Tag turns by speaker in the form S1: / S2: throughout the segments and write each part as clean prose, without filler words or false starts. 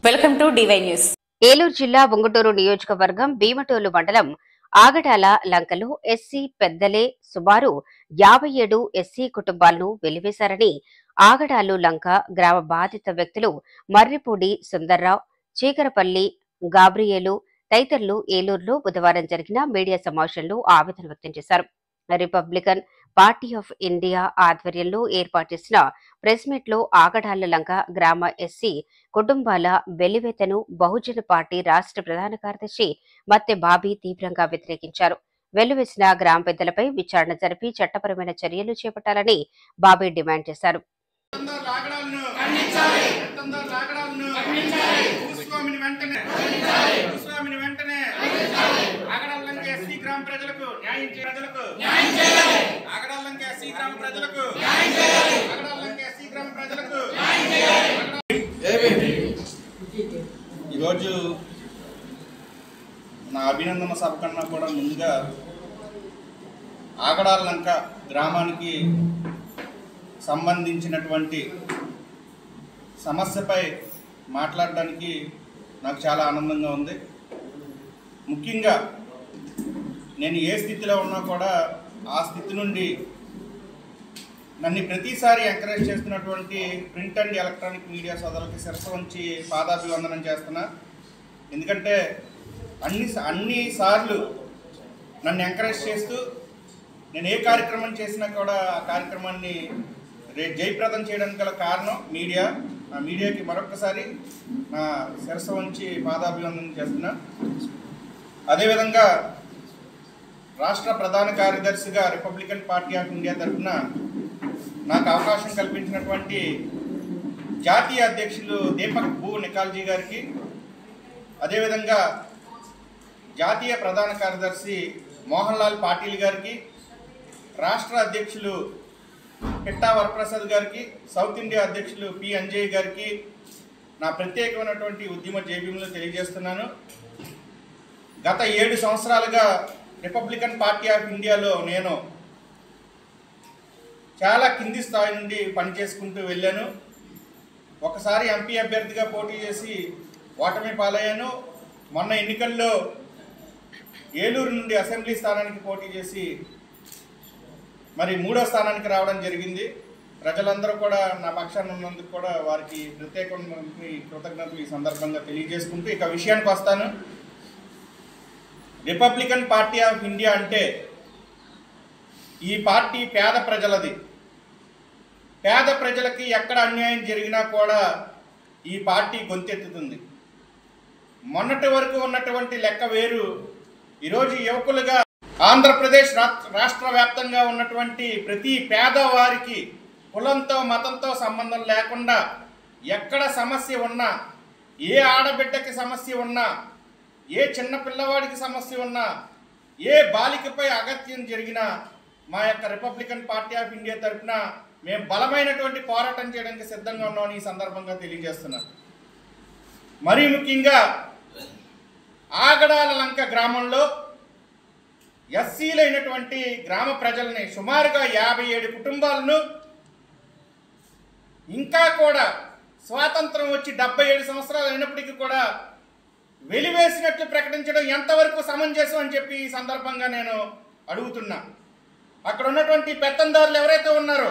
S1: Welcome to DY news.
S2: Eluru జిల్లా ఉంగుటూరు నియోజకవర్గం భీమటోలు మండలం ఆగడాల లంకలో ఎస్సీ పెద్దలే సుమారు 57 ఎస్సీ కుటుంబాలను వెలివేశారని ఆగడాలు లంక గ్రామ బాధిత వ్యక్తులు మర్రిపూడి సుందర్రావు, చీకరపల్లి గాబ్రియేలు తదితరులు ఏలూరులో బుధవారం జరిగిన మీడియా సమావేశంలో ఆవేదన వ్యక్తం చేశారు. రిపబ్లికన్ పార్టీ ఆఫ్ ఇండియా ఆధ్వర్యంలో ఏర్పాటు చేసిన ప్రెస్ మీట్ లో ఆగడాల లంక గ్రామ ఎస్సీ కుటుంబాల వెలివేతను బహుజన పార్టీ రాష్ట్ర ప్రధాన కార్యదర్శి మత్తె బాబీ తీవ్రంగా వ్యతిరేకించారు. వెల్లువేసిన గ్రామ పెద్దలపై విచారణ జరిపి చట్టపరమైన చర్యలు చేపట్టాలని బాబీ డిమాండ్ చేశారు.
S3: ఈరోజు నా అభినందన సభ కన్నా కూడా ముందుగా ఆగడాల లంక గ్రామానికి సంబంధించినటువంటి సమస్యపై మాట్లాడడానికి నాకు చాలా ఆనందంగా ఉంది. ముఖ్యంగా నేను ఏ స్థితిలో ఉన్నా కూడా ఆ స్థితి నుండి నన్ను ప్రతిసారి ఎంకరేజ్ చేస్తున్నటువంటి ప్రింట్ అండ్ ఎలక్ట్రానిక్ మీడియా సోదరులకి శిరస్సు వంచి పాదాభివందనం చేస్తున్నా. ఎందుకంటే అన్ని సార్లు నన్ను ఎంకరేజ్ చేస్తూ నేను ఏ కార్యక్రమం చేసినా కూడా ఆ కార్యక్రమాన్ని జయప్రదం చేయడానికి గల కారణం మీడియా. ఆ మీడియాకి మరొకసారి నా శిరస్సు వంచి పాదాభివందనం చేస్తున్నా. అదేవిధంగా రాష్ట్ర ప్రధాన కార్యదర్శిగా రిపబ్లికన్ పార్టీ ఆఫ్ ఇండియా తరఫున నాకు అవకాశం కల్పించినటువంటి జాతీయ అధ్యక్షులు దీపక్ భూ నికాల్జీ గారికి, అదేవిధంగా జాతీయ ప్రధాన కార్యదర్శి మోహన్ లాల్ పాటిల్ గారికి, రాష్ట్ర అధ్యక్షులు పిట్టా వరప్రసాద్ గారికి, సౌత్ ఇండియా అధ్యక్షులు పి అంజయ్ గారికి నా ప్రత్యేకమైనటువంటి ఉద్యమ జైభీములు తెలియజేస్తున్నాను. గత 7 సంవత్సరాలుగా రిపబ్లికన్ పార్టీ ఆఫ్ ఇండియాలో నేను చాలా కింది స్థాయి నుండి పనిచేసుకుంటూ వెళ్ళాను. ఒకసారి ఎంపీ అభ్యర్థిగా పోటీ చేసి ఓటమి పాలయ్యాను. మొన్న ఎన్నికల్లో ఏలూరు నుండి అసెంబ్లీ స్థానానికి పోటీ చేసి మరి 3వ స్థానానికి రావడం జరిగింది. ప్రజలందరూ కూడా నా పక్షాన ఉన్నందుకు కూడా వారికి ప్రత్యేకమైన కృతజ్ఞతలు ఈ సందర్భంగా తెలియజేసుకుంటూ ఇక విషయానికి వస్తాను. రిపబ్లికన్ పార్టీ ఆఫ్ ఇండియా అంటే ఈ పార్టీ పేద ప్రజలది. పేద ప్రజలకి ఎక్కడ అన్యాయం జరిగినా కూడా ఈ పార్టీ గొంతెత్తుతుంది. మొన్నటి వరకు ఉన్నటువంటి లెక్క వేరు. ఈరోజు యువకులుగా ఆంధ్రప్రదేశ్ రాష్ట్ర వ్యాప్తంగా ఉన్నటువంటి ప్రతి పేదవారికి కులంతో మతంతో సంబంధం లేకుండా ఎక్కడ సమస్య ఉన్నా, ఏ ఆడబిడ్డకి సమస్య ఉన్నా, ఏ చిన్న పిల్లవాడికి సమస్య ఉన్నా, ఏ బాలికపై అగత్యం జరిగినా మా యొక్క రిపబ్లికన్ పార్టీ ఆఫ్ ఇండియా తరఫున మేము బలమైనటువంటి పోరాటం చేయడానికి సిద్ధంగా ఉన్నామని ఈ సందర్భంగా తెలియజేస్తున్నాను. మరీ ముఖ్యంగా ఆగడాల లంక గ్రామంలో ఎస్సీలైనటువంటి గ్రామ ప్రజల్ని సుమారుగా 57 కుటుంబాలను ఇంకా కూడా స్వాతంత్రం వచ్చి 77 సంవత్సరాలు అయినప్పటికీ కూడా వెలివేసినట్లు ప్రకటించడం ఎంతవరకు సమంజసం అని చెప్పి ఈ సందర్భంగా నేను అడుగుతున్నా. అక్కడ ఉన్నటువంటి పెత్తందారులు ఎవరైతే ఉన్నారో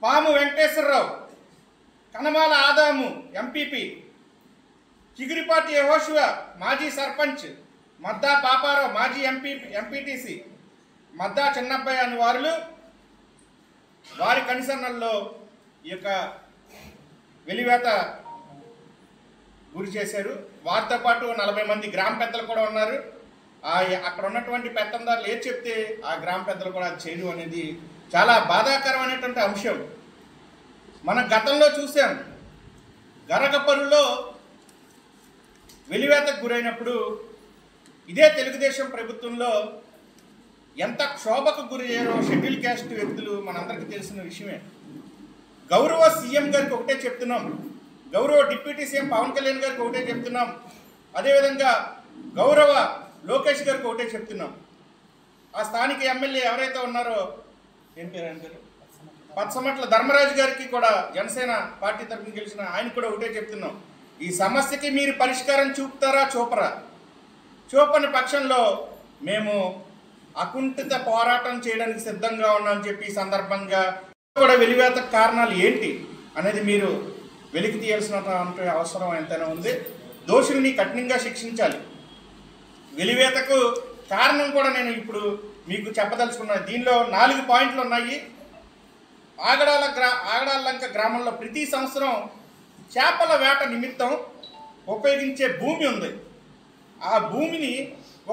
S3: పాము వెంకటేశ్వరరావు, కనమాల ఆదాము ఎంపీపీ, చిగురిపాటి యెహోషువ మాజీ సర్పంచ్, మద్దా పాపారావు మాజీ ఎంపీటీసీ, మద్దా చిన్నబ్బాయి అని వారి కనుసన్నల్లో ఈ యొక్క వెలివేత గురి చేశారు. వారితో పాటు 40 మంది గ్రామ పెద్దలు కూడా ఉన్నారు. అక్కడ ఉన్నటువంటి పెత్తందారులు ఏది చెప్తే ఆ గ్రామ పెద్దలు కూడా చేయడం అనేది చాలా బాధాకరమైనటువంటి అంశం. మన గతంలో చూసాం, గరగపరులో వెలివేతకు గురైనప్పుడు ఇదే తెలుగుదేశం ప్రభుత్వంలో ఎంత క్షోభకు గురయ్యారో షెడ్యూల్ క్యాస్ట్ వ్యక్తులు మనందరికీ తెలిసిన విషయమే. గౌరవ సీఎం గారికి ఒకటే చెప్తున్నాం, గౌరవ డిప్యూటీ సీఎం పవన్ కళ్యాణ్ గారికి ఒకటే చెప్తున్నాం, అదేవిధంగా గౌరవ లోకేష్ గారికి ఒకటే చెప్తున్నాం. ఆ స్థానిక ఎమ్మెల్యే ఎవరైతే ఉన్నారో ఏం పేరు పచ్చమట్ల ధర్మరాజు గారికి కూడా జనసేన పార్టీ తరఫున గెలిచిన ఆయన కూడా ఒకటే చెప్తున్నాం, ఈ సమస్యకి మీరు పరిష్కారం చూపుతారా చూపరా? చూపని పక్షంలో మేము అకుంఠిత పోరాటం చేయడానికి సిద్ధంగా ఉన్నామని చెప్పి ఈ సందర్భంగా కూడా వెలివేత కారణాలు ఏంటి అనేది మీరు వెలికి తీయాల్సిన అవసరం ఎంతైనా ఉంది. దోషుల్ని కఠినంగా శిక్షించాలి. వెలివేతకు కారణం కూడా నేను ఇప్పుడు మీకు చెప్పదలుచుకున్నాను. దీనిలో 4 పాయింట్లు ఉన్నాయి. ఆగడాలంక గ్రామంలో ప్రతి సంవత్సరం చేపల వేట నిమిత్తం ఉపయోగించే భూమి ఉంది. ఆ భూమిని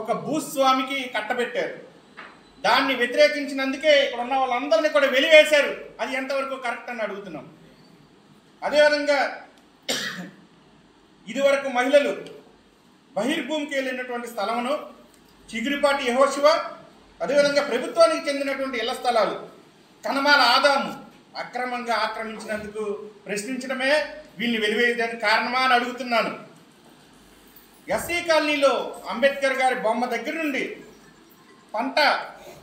S3: ఒక భూస్వామికి కట్టబెట్టారు. దాన్ని వ్యతిరేకించినందుకే ఇక్కడ ఉన్న వాళ్ళందరినీ కూడా వెలివేశారు. అది ఎంతవరకు కరెక్ట్ అని అడుగుతున్నాం. అదేవిధంగా ఇదివరకు మహిళలు బహిర్భూమికి వెళ్ళినటువంటి స్థలమును చిగురిపాటి యెహోషువ, అదేవిధంగా ప్రభుత్వానికి చెందినటువంటి ఇళ్ల స్థలాలు కనమాల ఆదాము అక్రమంగా ఆక్రమించినందుకు ప్రశ్నించడమే వీళ్ళని వెలివేయడానికి కారణమా అని అడుగుతున్నాను. ఎస్సీ కాలనీలో అంబేద్కర్ గారి బొమ్మ దగ్గర నుండి పంట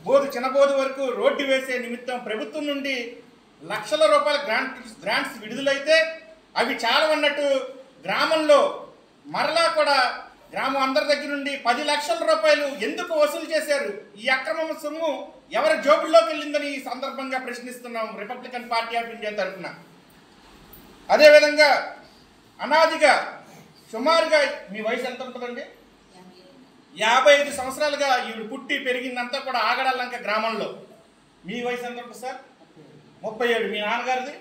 S3: బోధు చిన్నబోధు వరకు రోడ్డు వేసే నిమిత్తం ప్రభుత్వం నుండి లక్షల రూపాయల గ్రాంట్స్ విడుదలైతే అవి చాలా ఉన్నట్టు గ్రామంలో మరలా కూడా గ్రామం అందరి దగ్గర నుండి 10 లక్షల రూపాయలు ఎందుకు వసూలు చేశారు? ఈ అక్రమ సొమ్ము ఎవరి జోబుల్లోకి వెళ్ళిందని ఈ సందర్భంగా ప్రశ్నిస్తున్నాం రిపబ్లికన్ పార్టీ ఆఫ్ ఇండియా తరఫున. అదేవిధంగా అనాదిగా సుమారుగా మీ వయసు ఎంత ఉంటుందండి? 55 సంవత్సరాలుగా ఈవిడ పుట్టి పెరిగిందంతా కూడా ఆగడాలంక గ్రామంలో. మీ వయసు ఎంత ఉంటుంది సార్? 37. మీ నాన్నగారిది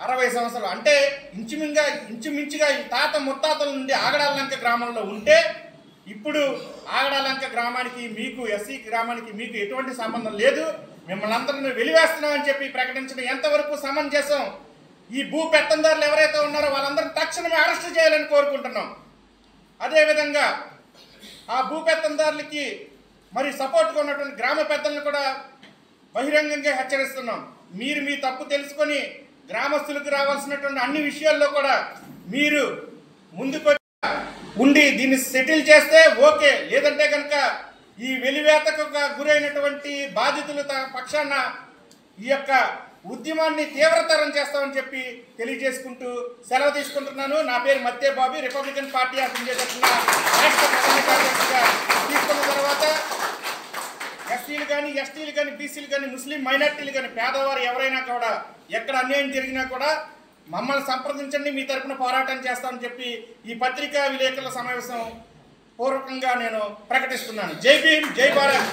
S3: 60 సంవత్సరాలు. అంటే ఇంచుమించుగా ఈ తాత ముత్తాతల నుండి ఆగడాలంక గ్రామంలో ఉంటే ఇప్పుడు ఆగడాలంక గ్రామానికి మీకు ఎస్సీ గ్రామానికి మీకు ఎటువంటి సంబంధం లేదు, మిమ్మల్ని అందరినీ వెలివేస్తున్నామని చెప్పి ప్రకటించడం ఎంతవరకు సమంజసం? ఈ భూ పెత్తందారులు ఎవరైతే ఉన్నారో వాళ్ళందరినీ తక్షణమే అరెస్ట్ చేయాలని కోరుకుంటున్నాం. అదేవిధంగా ఆ భూ పెత్తందారులకి మరి సపోర్ట్గా ఉన్నటువంటి గ్రామ పెద్దలను కూడా బహిరంగంగా హెచ్చరిస్తున్నాం. మీరు మీ తప్పు తెలుసుకొని గ్రామస్తులకు రావాల్సినటువంటి అన్ని విషయాల్లో కూడా మీరు ముందుకు ఉండి దీన్ని సెటిల్ చేస్తే ఓకే, లేదంటే కనుక ఈ వెలివేతకు గురైనటువంటి బాధితుల పక్షాన ఈ యొక్క ఉద్యమాన్ని తీవ్రతరం చేస్తామని చెప్పి తెలియజేసుకుంటూ సెలవు తీసుకుంటున్నాను. నా పేరు మత్తే Bobby, Republican party of India తరఫున రాష్ట్ర ప్రధాన కార్యదర్శిగా తీసుకున్న తర్వాత ఎస్సీలు కానీ ఎస్టీలు కానీ బీసీలు కానీ ముస్లిం మైనార్టీలు కానీ పేదవారు ఎవరైనా కూడా ఎక్కడ అన్యాయం జరిగినా కూడా మమ్మల్ని సంప్రదించండి, మీ తరఫున పోరాటం చేస్తామని చెప్పి ఈ పత్రికా విలేకరుల సమావేశం పూర్వకంగా నేను ప్రకటిస్తున్నాను. జై భీమ్, జై భారత్.